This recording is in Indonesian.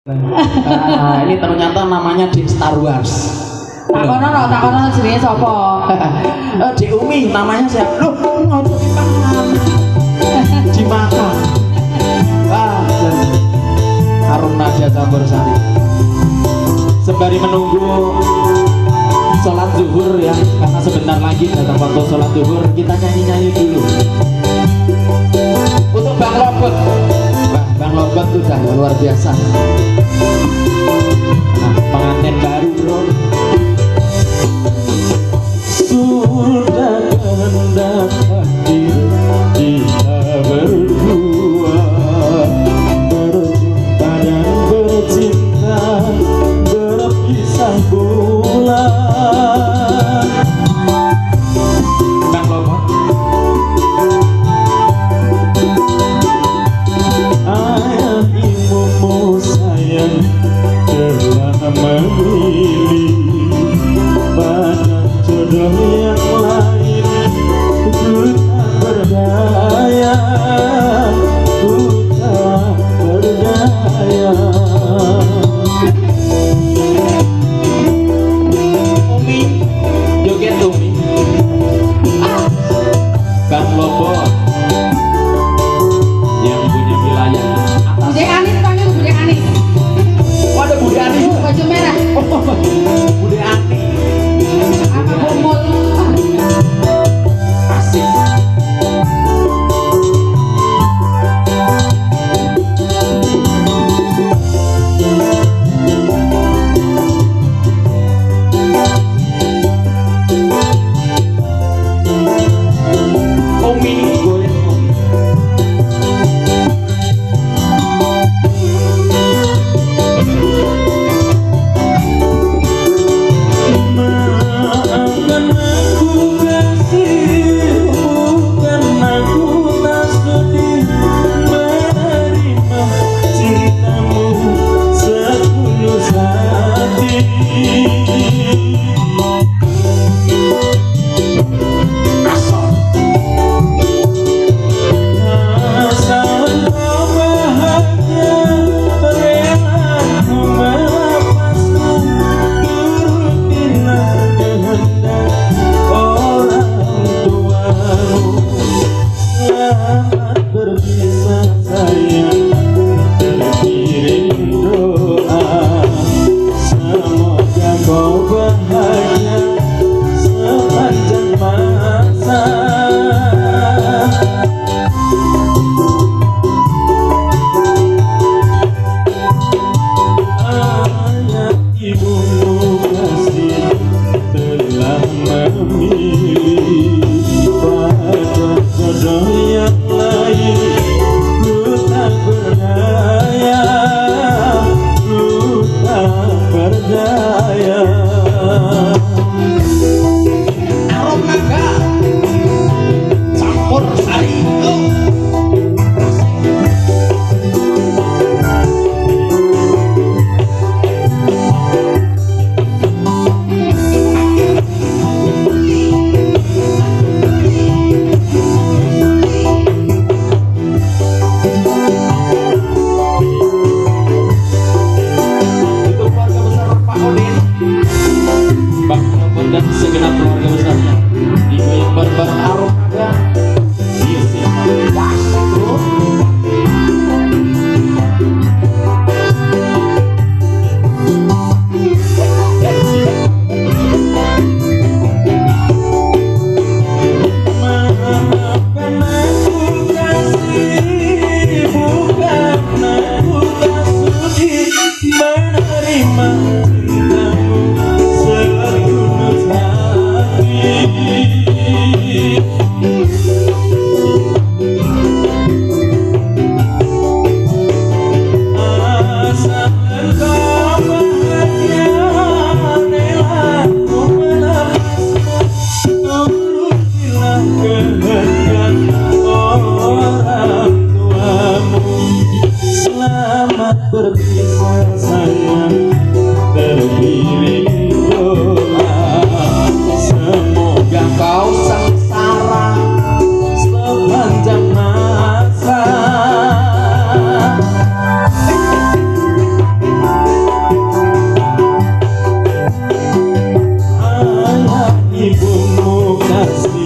Ini ternyata namanya di Star Wars. Tak kono jenenge sapa? Di Umi namanya siapa? Loh, ngono tangan. Dimakan. Harum Nadia campur sari. Sembari menunggu sholat zuhur ya, karena sebentar lagi datang waktu sholat zuhur, kita nyanyi-nyanyi dulu. Untuk Bang Robot. Bang Robot itu udah luar biasa. Nah, pengantin baru bro. Sudah hendak hadir kita berdua, berjumpa dan bercinta, berpisah bulan. Bang Robot. Ayah ibumu sayang telah memilih pada jodoh yang lain. Ku tak berdaya, ku tak berdaya. Umi, joget Umi. Bang Robot yang punya wilayah atas. Bude Anis tanya Bude Anis. Waduh, Bude Anis. Baju merah. Bude Ani. Apa bomol? Asik. Umi goyang Umi. Maafkan aku kasih, bukan aku tak sudi menerima cintamu setulus hati. Asal kau bahagia, rela ku melepasmu, turutilah kehendak orang tuamu. Selamat berpisah sayang, terkirim doa, semoga kau bahagia sepanjang masa. Ayah ibumu kasih telah memilih pada jodoh yang lain. Ku tak berdaya, ku tak berdaya. Arom naga campur sari. Untuk keluarga besar Pak Odin, Bang Robot dan segenap keluarga besarnya, digoyang bareng-bareng Arom naga. Iya sih, pas bro. Maafkan aku kasih, bukan aku tak sudi menerima cintamu setulus hati. Asal kau bahagia, rela ku melepasmu, turutilah kehendak orang tuamu. Selamat berpisah sayang, terkirim doa, semoga kau sengsara sepanjang masa. Asli